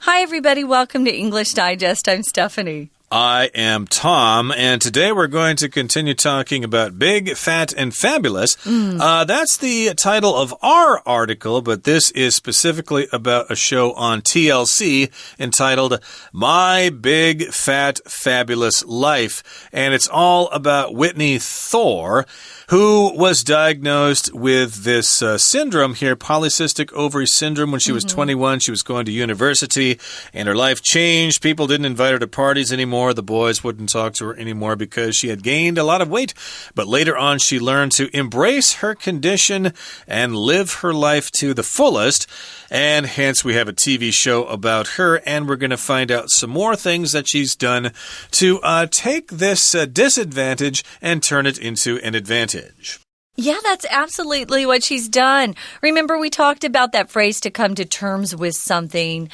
Hi, everybody. Welcome to English Digest. I'm Stephanie. I am Tom, and today we're going to continue talking about Big, Fat, and Fabulous. That's the title of our article, but this is specifically about a show on TLC entitled My Big, Fat, Fabulous Life. And it's all about Whitney Thore, who was diagnosed with this syndrome here, polycystic ovary syndrome, when she was 21. She was going to university, and her life changed. People didn't invite her to parties anymore. The boys wouldn't talk to her anymore because she had gained a lot of weight. But later on, she learned to embrace her condition and live her life to the fullest. And hence, we have a TV show about her, and we're going to find out some more things that she's done to take this disadvantage and turn it into an advantage. Yeah, that's absolutely what she's done. Remember, we talked about that phrase to come to terms with something.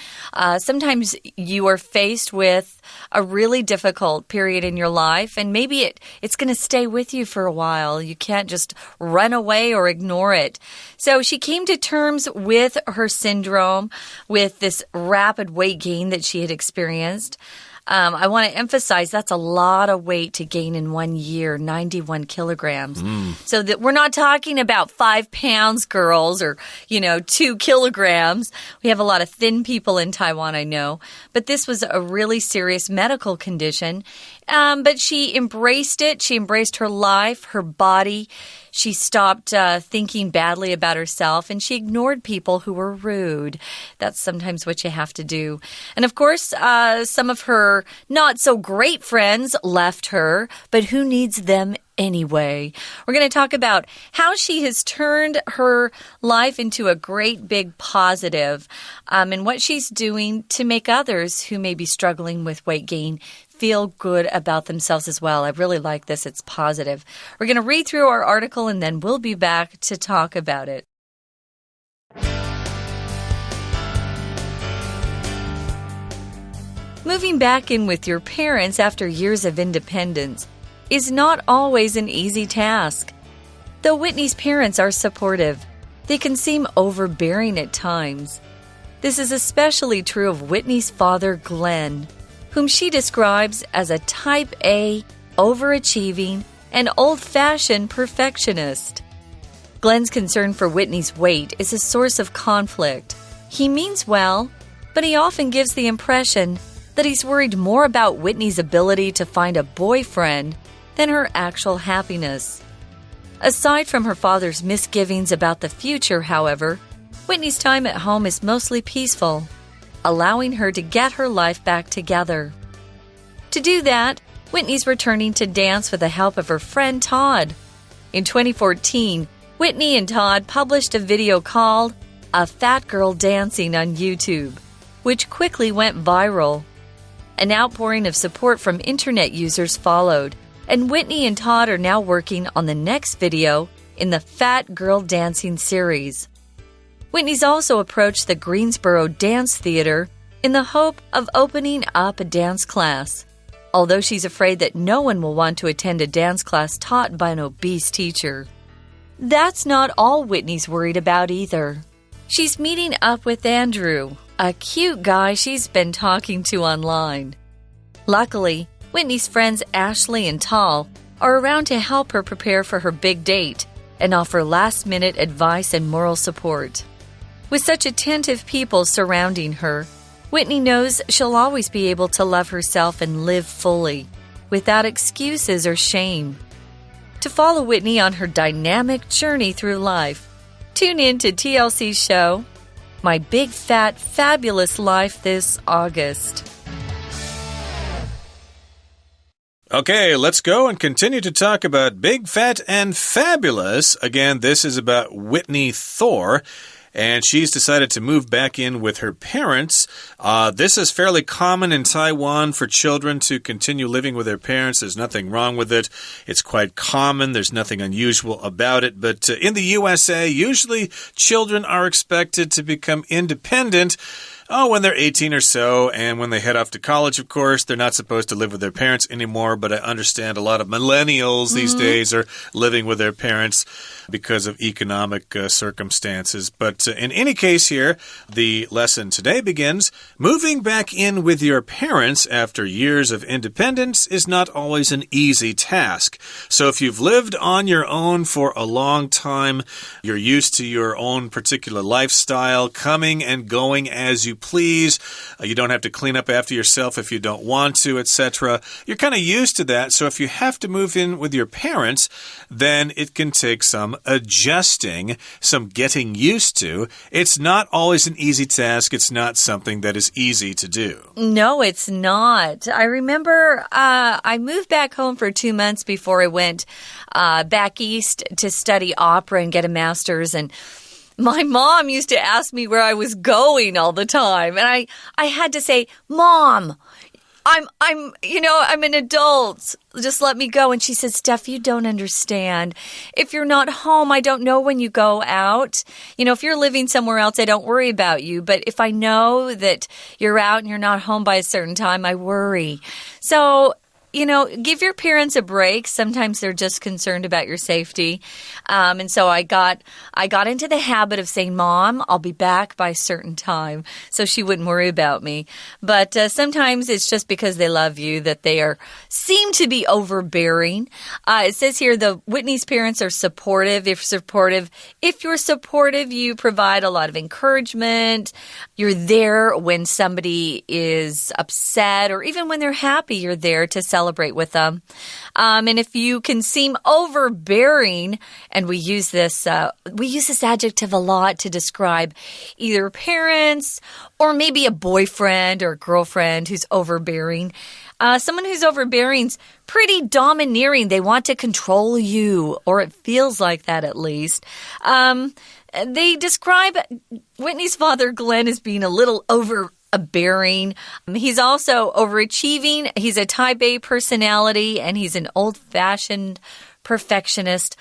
Sometimes you are faced with a really difficult period in your life, and maybe it's going to stay with you for a while. You can't just run away or ignore it. So she came to terms with her syndrome, with this rapid weight gain that she had experienced. I want to emphasize that's a lot of weight to gain in 1 year, 91 kilograms. So that we're not talking about 5 pounds, girls, or, 2 kilograms. We have a lot of thin people in Taiwan, I know. But this was a really serious medical condition. But she embraced it. She embraced her life, her body. She stopped thinking badly about herself, and she ignored people who were rude. That's sometimes what you have to do. And of course, some of her not-so-great friends left her, but who needs them anyway? We're going to talk about how she has turned her life into a great big positive, and what she's doing to make others who may be struggling with weight gain feel good about themselves as well. I really like this. It's positive. We're going to read through our article, and then we'll be back to talk about it. Moving back in with your parents after years of independence is not always an easy task. Though Whitney's parents are supportive, they can seem overbearing at times. This is especially true of Whitney's father, Glenn, whom she describes as a type A, overachieving, and old-fashioned perfectionist. Glenn's concern for Whitney's weight is a source of conflict. He means well, but he often gives the impression that he's worried more about Whitney's ability to find a boyfriend than her actual happiness. Aside from her father's misgivings about the future, however, Whitney's time at home is mostly peaceful, allowing her to get her life back together. To do that, Whitney's returning to dance with the help of her friend Todd. In 2014, Whitney and Todd published a video called A Fat Girl Dancing on YouTube, which quickly went viral. An outpouring of support from internet users followed, and Whitney and Todd are now working on the next video in the Fat Girl Dancing series. Whitney's also approached the Greensboro Dance Theater in the hope of opening up a dance class, although she's afraid that no one will want to attend a dance class taught by an obese teacher. That's not all Whitney's worried about either. She's meeting up with Andrew, a cute guy she's been talking to online. Luckily, Whitney's friends Ashley and Tal are around to help her prepare for her big date and offer last-minute advice and moral support. With such attentive people surrounding her, Whitney knows she'll always be able to love herself and live fully, without excuses or shame. To follow Whitney on her dynamic journey through life, tune in to TLC's show, My Big Fat Fabulous Life, this August. Okay, let's go and continue to talk about Big, Fat, and Fabulous. Again, this is about Whitney Thore. And she's decided to move back in with her parents. This is fairly common in Taiwan for children to continue living with their parents. There's nothing wrong with it. It's quite common. There's nothing unusual about it. But in the USA, usually children are expected to become independent when they're 18 or so, and when they head off to college, of course, they're not supposed to live with their parents anymore, but I understand a lot of millennials these days are living with their parents because of economic circumstances. But in any case here, the lesson today begins, moving back in with your parents after years of independence is not always an easy task. So if you've lived on your own for a long time, you're used to your own particular lifestyle, coming and going as you please. You don't have to clean up after yourself if you don't want to, etc. You're kind of used to that. So if you have to move in with your parents, then it can take some adjusting, some getting used to. It's not always an easy task. It's not something that is easy to do. No, it's not. I remember I moved back home for 2 months before I went back east to study opera and get a master's, and my mom used to ask me where I was going all the time. And I had to say, Mom, I'm an adult. Just let me go. And she said, Steph, you don't understand. If you're not home, I don't know when you go out. If you're living somewhere else, I don't worry about you. But if I know that you're out and you're not home by a certain time, I worry. So, give your parents a break. Sometimes they're just concerned about your safety. And so I got into the habit of saying, Mom, I'll be back by a certain time, so she wouldn't worry about me. But sometimes it's just because they love you that they seem to be overbearing. It says here the Whitney's parents are supportive. If you're supportive, you provide a lot of encouragement. You're there when somebody is upset, or even when they're happy, you're there to celebrate with them. And if you can seem overbearing, and we use this adjective a lot to describe either parents or maybe a boyfriend or girlfriend who's overbearing. Someone who's overbearing's pretty domineering. They want to control you, or it feels like that at least. They describe Whitney's father, Glenn, as being a little overbearing. He's also overachieving. He's a type A personality, and he's an old-fashioned perfectionist.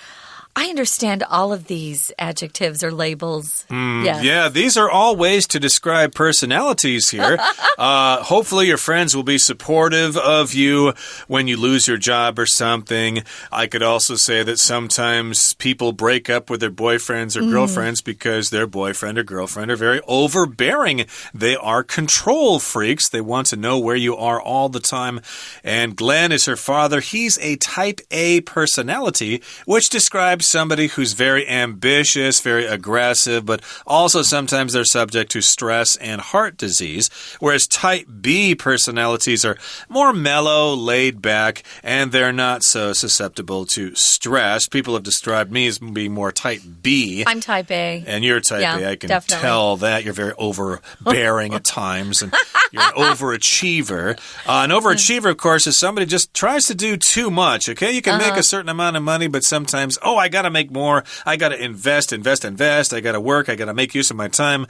I understand all of these adjectives or labels. Yes. Yeah, these are all ways to describe personalities here. Hopefully your friends will be supportive of you when you lose your job or something. I could also say that sometimes people break up with their boyfriends or girlfriends because their boyfriend or girlfriend are very overbearing. They are control freaks. They want to know where you are all the time. And Glenn is her father. He's a type A personality, which describes somebody who's very ambitious, very aggressive, but also sometimes they're subject to stress and heart disease, whereas type B personalities are more mellow, laid back, and they're not so susceptible to stress. People have described me as being more type B. I'm type A. And you're type A. I can tell that. You're very overbearing at times, and you're an overachiever. An overachiever, of course, is somebody who just tries to do too much, okay? You can make a certain amount of money, but sometimes, I got to make more. I got to invest. I got to work. I got to make use of my time.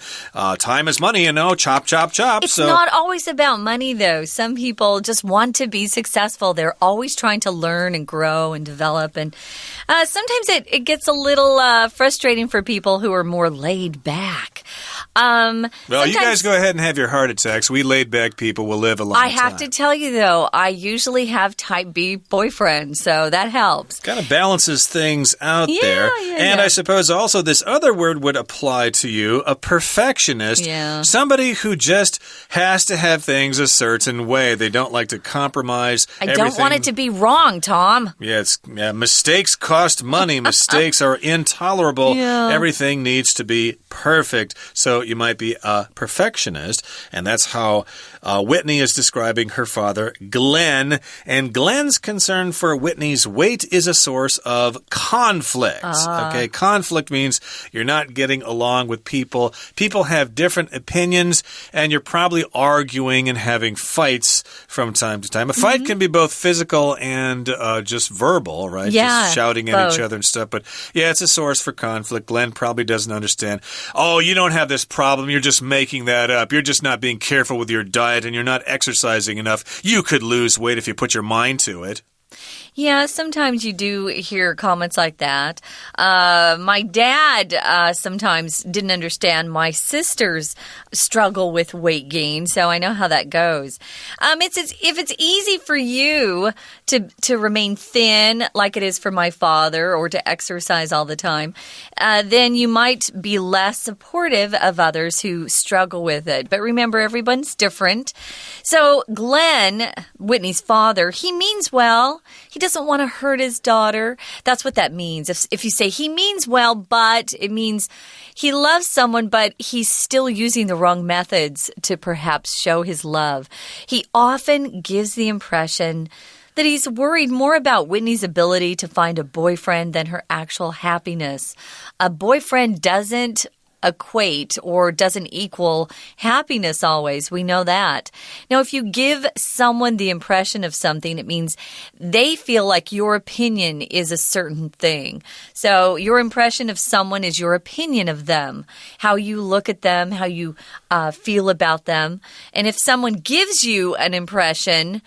Time is money, chop, chop, chop. It's not always about money, though. Some people just want to be successful. They're always trying to learn and grow and develop. And sometimes it gets a little frustrating for people who are more laid back. Well, you guys go ahead and have your heart attacks. We laid back people will live a long time. I have to tell you, though, I usually have type B boyfriends, so that helps. Kind of balances things out there. And I suppose also this other word would apply to you, a perfectionist. Yeah. Somebody who just has to have things a certain way. They don't like to compromise. I don't want it to be wrong, Tom. Yeah, mistakes cost money. Mistakes are intolerable. Yeah. Everything needs to be perfect. So you might be a perfectionist. And that's how Whitney is describing her father, Glenn. And Glenn's concern for Whitney's weight is a source of conflict. Okay, conflict means you're not getting along with people. People have different opinions, and you're probably arguing and having fights from time to time. A fight can be both physical and just verbal, right? Yeah, just shouting at each other and stuff. But yeah, it's a source for conflict. Glenn probably doesn't understand. Oh, you don't have this problem. You're just making that up. You're just not being careful with your diet, and you're not exercising enough. You could lose weight if you put your mind to it. Yeah, sometimes you do hear comments like that. My dad sometimes didn't understand my sister's struggle with weight gain, so I know how that goes. If it's easy for you to remain thin like it is for my father or to exercise all the time, then you might be less supportive of others who struggle with it. But remember, everyone's different. So Glenn, Whitney's father, he means well. He doesn't want to hurt his daughter. That's what that means. If you say he means well, but it means he loves someone, but he's still using the wrong methods to perhaps show his love. He often gives the impression that he's worried more about Whitney's ability to find a boyfriend than her actual happiness. A boyfriend doesn't equate or doesn't equal happiness always. We know that. Now, if you give someone the impression of something, it means they feel like your opinion is a certain thing. So your impression of someone is your opinion of them, how you look at them, how you feel about them. And if someone gives you an impression,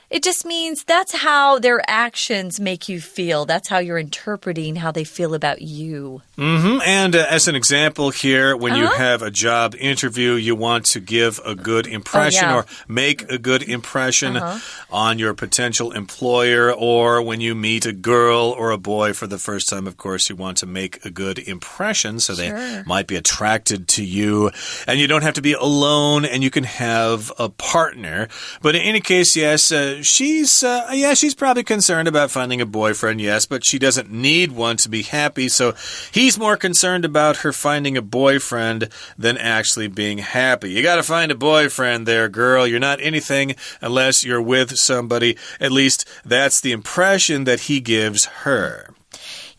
it just means that's how their actions make you feel. That's how you're interpreting how they feel about you. And as an example here, when you have a job interview, you want to give a good impression or make a good impression on your potential employer, or when you meet a girl or a boy for the first time, of course, you want to make a good impression so they might be attracted to you. And you don't have to be alone, and you can have a partner. But in any case, yes, she's probably concerned about finding a boyfriend, yes, but she doesn't need one to be happy, so he's more concerned about her finding a boyfriend than actually being happy. You gotta find a boyfriend there, girl. You're not anything unless you're with somebody. At least that's the impression that he gives her.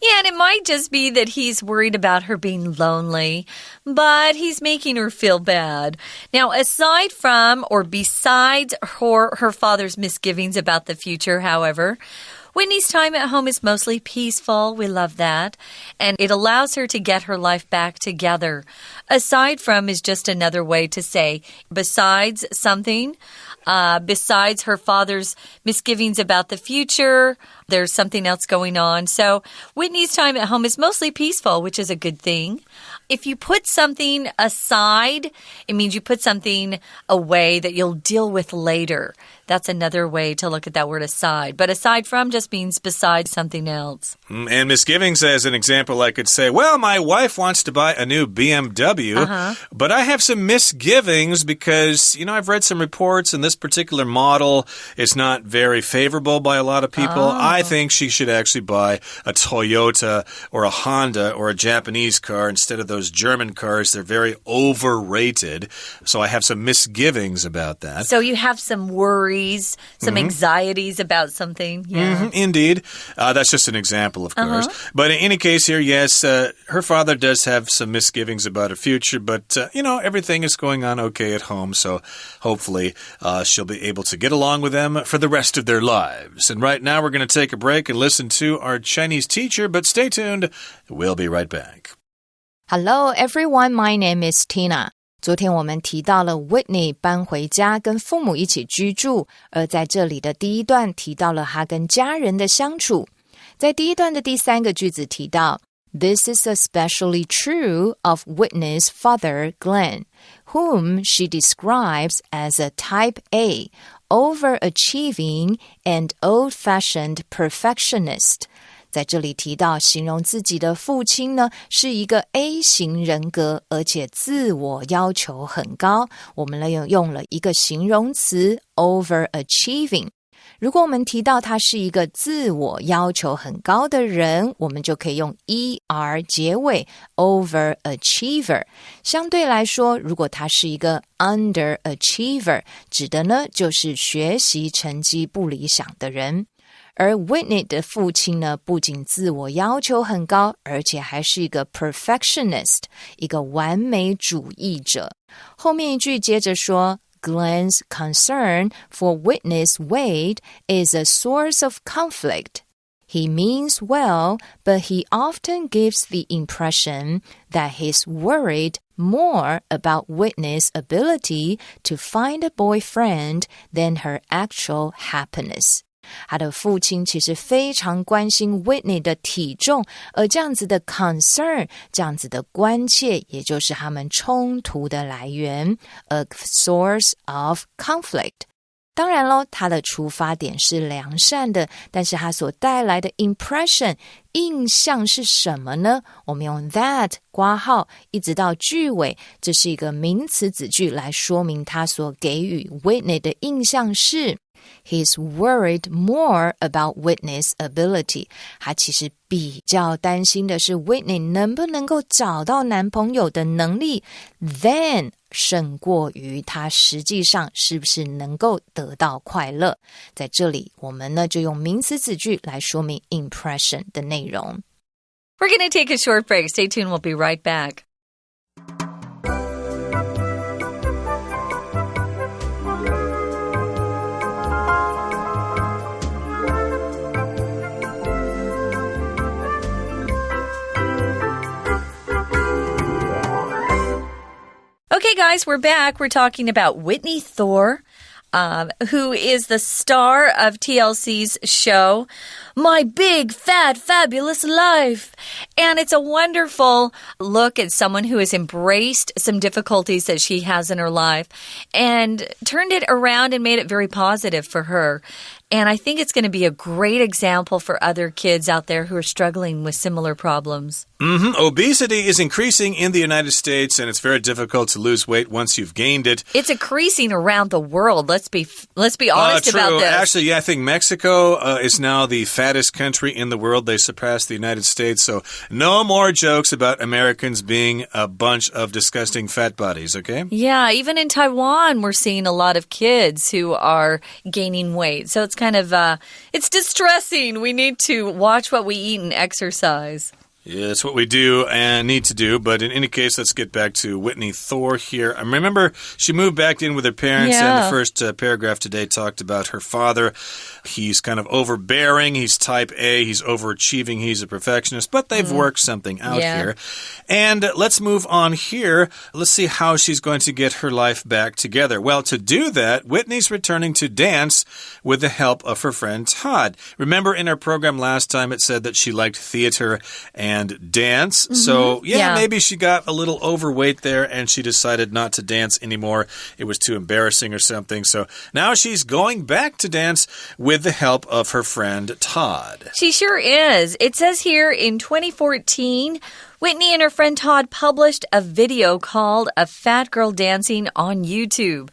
Yeah, and it might just be that he's worried about her being lonely, but he's making her feel bad. Now, aside from or besides her father's misgivings about the future, however, Whitney's time at home is mostly peaceful. We love that. And it allows her to get her life back together. Aside from is just another way to say besides something. Besides her father's misgivings about the future, there's something else going on. So Whitney's time at home is mostly peaceful, which is a good thing. If you put something aside, it means you put something away that you'll deal with later. That's another way to look at that word aside. But aside from just means besides something else. And misgivings, as an example, I could say, well, my wife wants to buy a new BMW, but I have some misgivings because, I've read some reports and this particular model is not very favorable by a lot of people. I think she should actually buy a Toyota or a Honda or a Japanese car instead of those German cars. They're very overrated. So I have some misgivings about that. So you have some worries, some anxieties about something. Yeah. Indeed. That's just an example, of course. But in any case here, yes, her father does have some misgivings about her future, but, everything is going on okay at home. So hopefully she'll be able to get along with them for the rest of their lives. And right now we're going to take a break and listen to our Chinese teacher, but stay tuned. We'll be right back. Hello, everyone. My name is Tina. 昨天我们提到了 Whitney 搬回家跟父母一起居住，而在这里的第一段提到了她跟家人的相处。在第一段的第3个句子提到 This is especially true of Whitney's father, Glenn, whom she describes as a type A, overachieving and old-fashioned perfectionist. 在这里提到形容自己的父亲呢，是一个 A 型人格，而且自我要求很高。我们用了一个形容词 overachieving。如果我们提到他是一个自我要求很高的人，我们就可以用 er 结尾 overachiever。相对来说，如果他是一个 underachiever， 指的呢就是学习成绩不理想的人。而 Whitney 的父亲呢，不仅自我要求很高，而且还是一个 perfectionist， 一个完美主义者。后面一句接着说Glenn's concern for Whitney's weight is a source of conflict. He means well, but he often gives the impression that he's worried more about Whitney's ability to find a boyfriend than her actual happiness. 他的父亲其实非常关心 Whitney 的体重，而这样子的 concern， 这样子的关切，也就是他们冲突的来源 ，a source of conflict。当然咯，他的出发点是良善的，但是他所带来的 impression 印象是什么呢？我们用 that 括号一直到句尾，这是一个名词子句来说明他所给予 Whitney 的印象是He's worried more about Whitney's ability. 他其实比较担心的是 Whitney 能不能够找到男朋友的能力 than 胜过于他实际上是不是能够得到快乐。在这里我们呢就用名词子句来说明 impression 的内容。We're going to take a short break. Stay tuned. We'll be right back. Okay, guys, we're back. We're talking about Whitney Thor, who is the star of TLC's show, My Big, Fat, Fabulous Life. And it's a wonderful look at someone who has embraced some difficulties that she has in her life and turned it around and made it very positive for her. And I think it's going to be a great example for other kids out there who are struggling with similar problems. Obesity is increasing in the United States, and it's very difficult to lose weight once you've gained it. It's increasing around the world. Let's be honest about this. Actually, yeah, I think Mexico is now the fattest country in the world. They surpassed the United States, so no more jokes about Americans being a bunch of disgusting fat bodies, okay? Yeah, even in Taiwan, we're seeing a lot of kids who are gaining weight. So it's kind of, it's distressing. We need to watch what we eat and exercise. Yeah, that's what we do and need to do. But in any case, let's get back to Whitney Thor here. I remember she moved back in with her parents, and the first paragraph today talked about her father. He's kind of overbearing. He's type A. He's overachieving. He's a perfectionist. But they've worked something out here. And let's move on here. Let's see how she's going to get her life back together. Well, to do that, Whitney's returning to dance with the help of her friend Todd. Remember in our program last time, it said that she liked theater and dance. So, maybe she got a little overweight there and she decided not to dance anymore. It was too embarrassing or something. So now she's going back to dance with the help of her friend Todd. She sure is. It says here in 2014, Whitney and her friend Todd published a video called A Fat Girl Dancing on YouTube.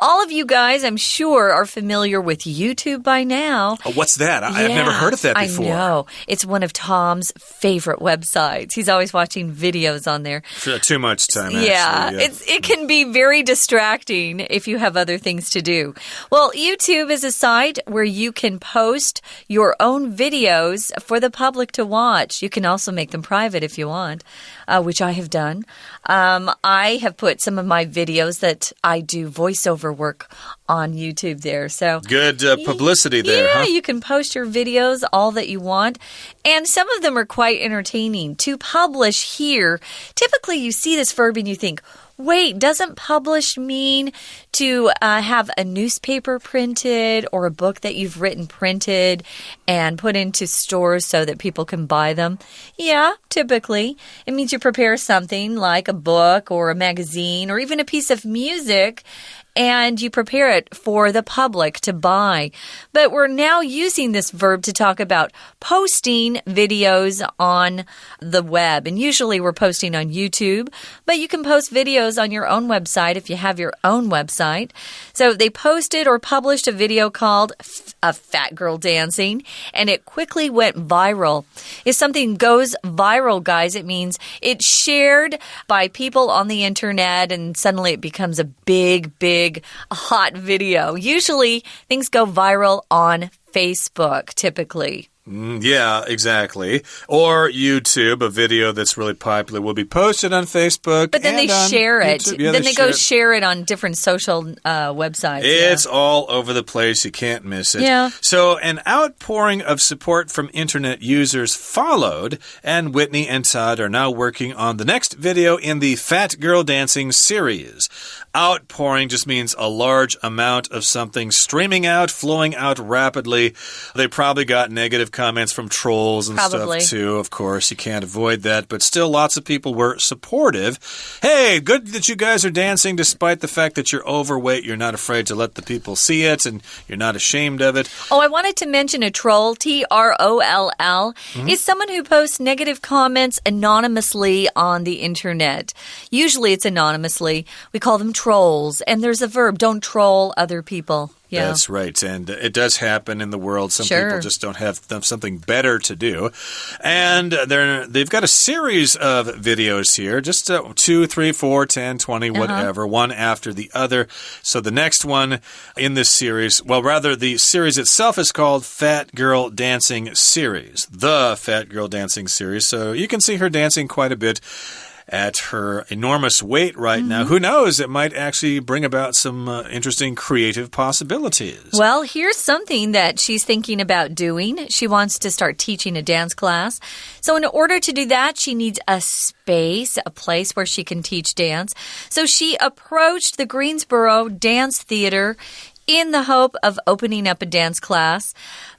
All of you guys, I'm sure, are familiar with YouTube by now. Oh, what's that? I've never heard of that before. I know. It's one of Tom's favorite websites. He's always watching videos on there. Too much time, actually. Yeah. It can be very distracting if you have other things to do. Well, YouTube is a site where you can post your own videos for the public to watch. You can also make them private if you want, which I have done. I have put some of my videos that I do voiceover work on YouTube there. So good publicity there, huh? You can post your videos all that you want. And some of them are quite entertaining. To publish here, typically you see this verb and you think, wait, doesn't publish mean to have a newspaper printed or a book that you've written printed and put into stores so that people can buy them? Yeah, typically. It means you prepare something like a book or a magazine or even a piece of music, and you prepare it for the public to buy. But we're now using this verb to talk about posting videos on the web. And usually we're posting on YouTube, but you can post videos on your own website if you have your own website. So they posted or published a video called A Fat Girl Dancing, and it quickly went viral. If something goes viral, guys, it means it's shared by people on the internet, and suddenly it becomes a big hot video. Usually things go viral on Facebook, typically. Yeah, exactly. Or YouTube, a video that's really popular will be posted on Facebook. But then they share it. Yeah, then they go share it on different social websites. It's all over the place. You can't miss it. Yeah. So an outpouring of support from internet users followed, and Whitney and Todd are now working on the next video in the Fat Girl Dancing series. Outpouring just means a large amount of something streaming out, flowing out rapidly. They probably got negative comments from trolls and stuff too. Of course, you can't avoid that, but still lots of people were supportive. Hey, good that you guys are dancing despite the fact that you're overweight. You're not afraid to let the people see it and you're not ashamed of it. Oh, I wanted to mention a troll, T-R-O-L-L, is someone who posts negative comments anonymously on the internet. Usually it's anonymously. We call them trolls. And there's a verb, don't troll other people. Yeah. That's right. And it does happen in the world. Some people just don't have something better to do. And they've got a series of videos here, just 2, 3, 4, 10, 20, whatever, one after the other. So the next one in this series, well, rather the series itself is called Fat Girl Dancing Series, the Fat Girl Dancing Series. So you can see her dancing quite a bit at her enormous weight right now. Who knows? It might actually bring about some interesting creative possibilities. Well, here's something that she's thinking about doing. She wants to start teaching a dance class. So in order to do that, she needs a space, a place where she can teach dance. So she approached the Greensboro Dance Theater in the hope of opening up a dance class.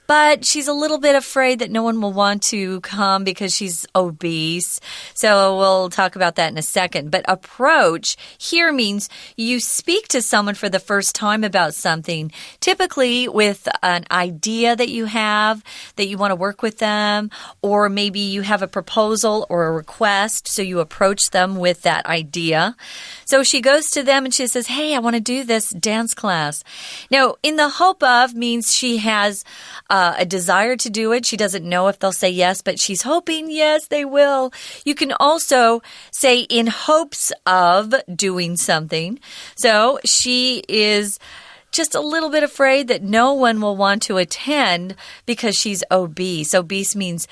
But she's a little bit afraid that no one will want to come because she's obese. So we'll talk about that in a second. But approach here means you speak to someone for the first time about something, typically with an idea that you have, that you want to work with them, or maybe you have a proposal or a request, so you approach them with that idea. So she goes to them and she says, hey, I want to do this dance class. Now, in the hope of means she has a desire to do it. She doesn't know if they'll say yes, but she's hoping yes, they will. You can also say in hopes of doing something. So she is just a little bit afraid that no one will want to attend because she's obese. Obese means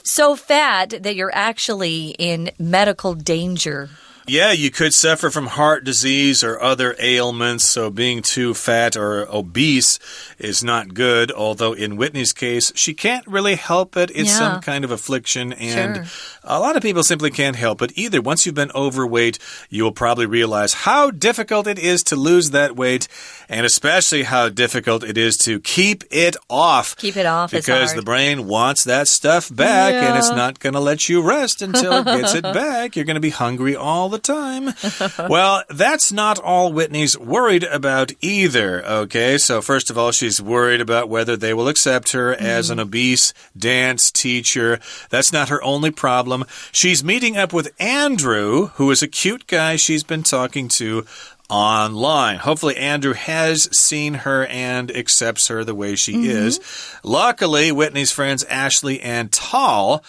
so fat that you're actually in medical danger. Yeah, you could suffer from heart disease or other ailments, so being too fat or obese is not good, although in Whitney's case, she can't really help it. It's some kind of affliction, and a lot of people simply can't help it either. Once you've been overweight, you will probably realize how difficult it is to lose that weight, and especially how difficult it is to keep it off. Keep it off because the brain wants that stuff back, and it's not going to let you rest until it gets it back. You're going to be hungry all the time. Well, that's not all Whitney's worried about either, okay? So first of all, she's worried about whether they will accept her as an obese dance teacher. That's not her only problem. She's meeting up with Andrew, who is a cute guy she's been talking to online. Hopefully Andrew has seen her and accepts her the way she is. Luckily, Whitney's friends Ashley and Tal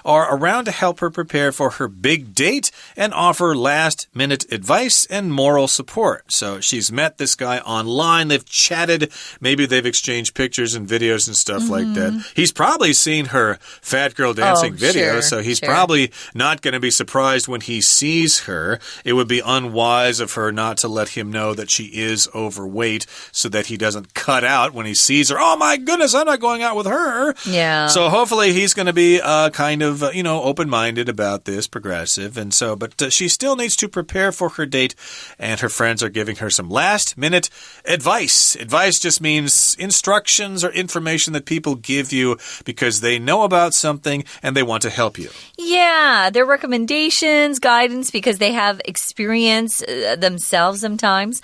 are around to help her prepare for her big date and offer last-minute advice and moral support. So she's met this guy online. They've chatted. Maybe they've exchanged pictures and videos and stuff like that. He's probably seen her Fat Girl Dancing video, so he's probably not going to be surprised when he sees her. It would be unwise of her not to let him know that she is overweight so that he doesn't cut out when he sees her. Oh my goodness, I'm not going out with her. Yeah. So hopefully he's going to be kind of, open-minded about this, progressive. And so, but she still needs to prepare for her date, and her friends are giving her some last-minute advice. Advice just means instructions or information that people give you because they know about something and they want to help you. Yeah, they're recommendations, guidance, because they have experience themselves sometimes.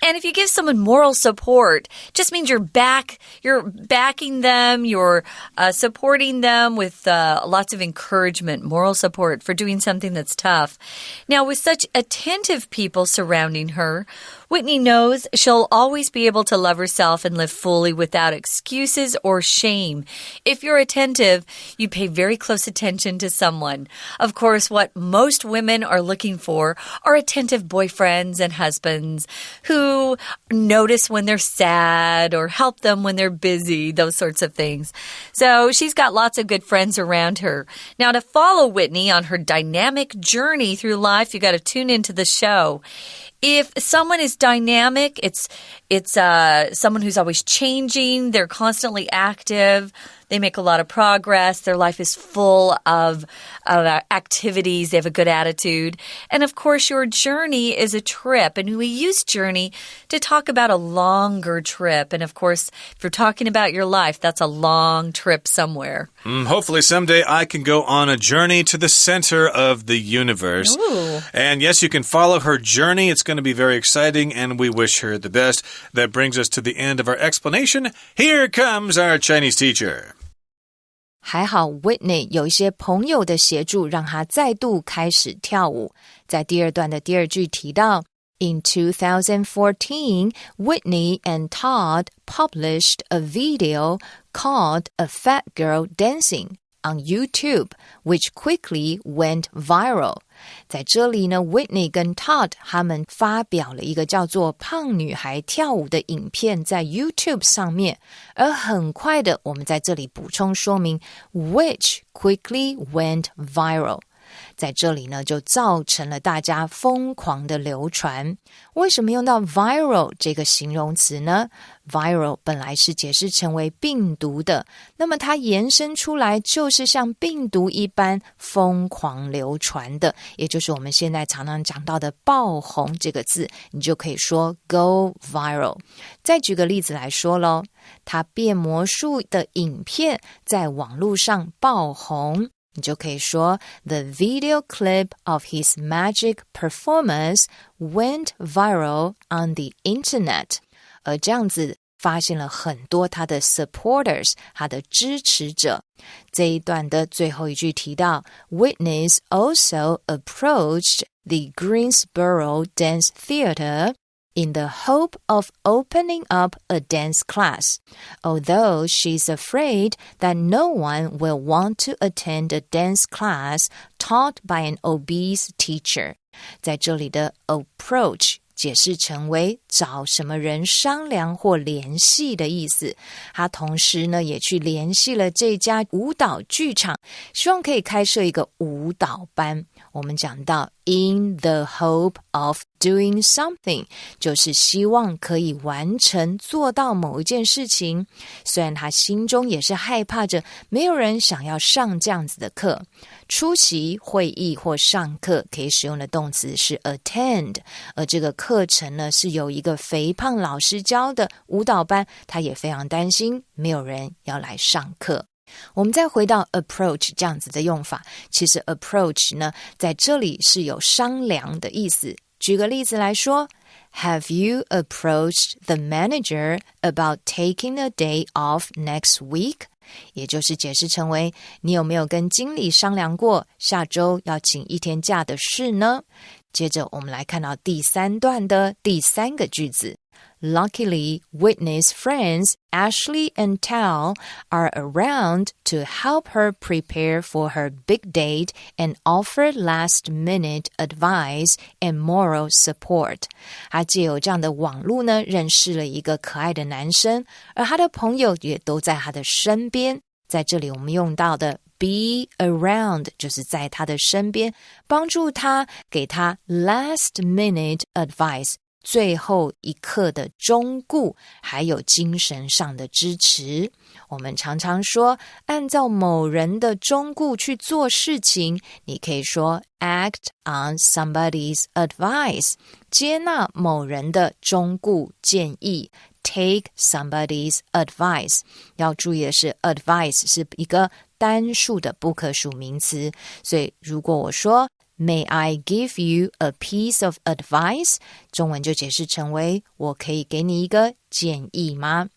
And if you give someone moral support, just means you're backing them, you're supporting them with lots of encouragement, moral support for doing something that's tough. Now, with such attentive people surrounding her, Whitney knows she'll always be able to love herself and live fully without excuses or shame. If you're attentive, you pay very close attention to someone. Of course, what most women are looking for are attentive boyfriends and husbands who notice when they're sad or help them when they're busy, those sorts of things. So she's got lots of good friends around her. Now, to follow Whitney on her dynamic journey through life, you got to tune into the show. If someone is dynamic, it's someone who's always changing. They're constantly active. They make a lot of progress. Their life is full of activities. They have a good attitude. And of course, your journey is a trip. And we use journey to talk about a longer trip. And of course, if you're talking about your life, that's a long trip somewhere. Hopefully someday I can go on a journey to the center of the universe. Ooh. And yes, you can follow her journey. It's going to be very exciting, and we wish her the best. That brings us to the end of our explanation. Here comes our Chinese teacher. 还好 Whitney 有一些朋友的协助，让她再度开始跳舞。在第二段的第二句提到 In 2014, Whitney and Todd published a video called A Fat Girl Dancing on YouTube, which quickly went viral. 在这里呢 Whitney 跟 Todd 他们发表了一个叫做胖女孩跳舞的影片在 YouTube 上面，而很快的我们在这里补充说明 which quickly went viral。在这里呢就造成了大家疯狂的流传。为什么用到 viral 这个形容词呢？ Viral 本来是解释成为病毒的，那么它延伸出来就是像病毒一般疯狂流传的，也就是我们现在常常讲到的爆红这个字，你就可以说 go viral。 再举个例子来说咯，他变魔术的影片在网络上爆红，你就可以说 The video clip of his magic performance went viral on the internet。 而这样子发现了很多他的 supporters， 他的支持者。这一段的最后一句提到 Witness also approached the Greensboro Dance Theater in the hope of opening up a dance class, although she's afraid that no one will want to attend a dance class taught by an obese teacher. 在这里的 approach 解释成为找什么人商量或联系的意思。他同时呢也去联系了这家舞蹈剧场，希望可以开设一个舞蹈班。我们讲到 in the hope of doing something， 就是希望可以完成做到某一件事情。虽然他心中也是害怕着没有人想要上这样子的课。出席会议或上课可以使用的动词是 attend， 而这个课程呢是由一个肥胖老师教的舞蹈班，他也非常担心没有人要来上课。我们再回到 approach 这样子的用法，其实 approach 呢在这里是有商量的意思。举个例子来说， Have you approached the manager about taking a day off next week？ 也就是解释成为你有没有跟经理商量过下周要请一天假的事呢？接着我们来看到第三段的第三个句子。Luckily, Whitney's friends Ashley and Tal are around to help her prepare for her big date and offer last-minute advice and moral support. 他藉由这样的网络呢，认识了一个可爱的男生，而他的朋友也都在他的身边。在这里我们用到的be around 就是在他的身边，帮助他，给他 last minute advice， 最后一刻的忠告，还有精神上的支持。我们常常说按照某人的忠告去做事情，你可以说 act on somebody's advice， 接纳某人的忠告建议，take somebody's advice。 要注意的是 advice 是一个单数的不可数名词，所以如果我说 May I give you a piece of advice？ 中文就解释成为我可以给你一个建议吗？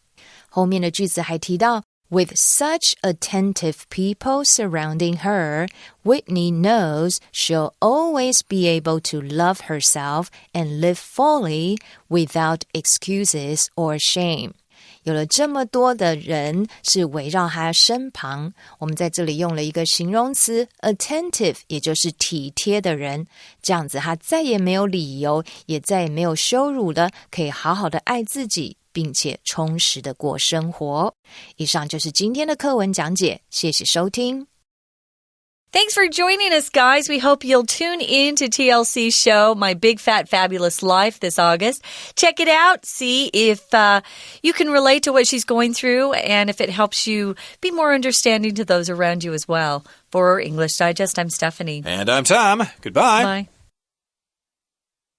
后面的句子还提到With such attentive people surrounding her, Whitney knows she'll always be able to love herself and live fully without excuses or shame. 有了这么多的人是围绕她身旁，我们在这里用了一个形容词 attentive， 也就是体贴的人，这样子她再也没有理由，也再也没有羞辱了，可以好好的爱自己，并且充实的过生活。以上就是今天的课文讲解，谢谢收听。Thanks for joining us, guys. We hope you'll tune in to TLC's show, My Big Fat Fabulous Life, this August. Check it out. See if you can relate to what she's going through and if it helps you be more understanding to those around you as well. For English Digest, I'm Stephanie. And I'm Tom. Goodbye. Bye.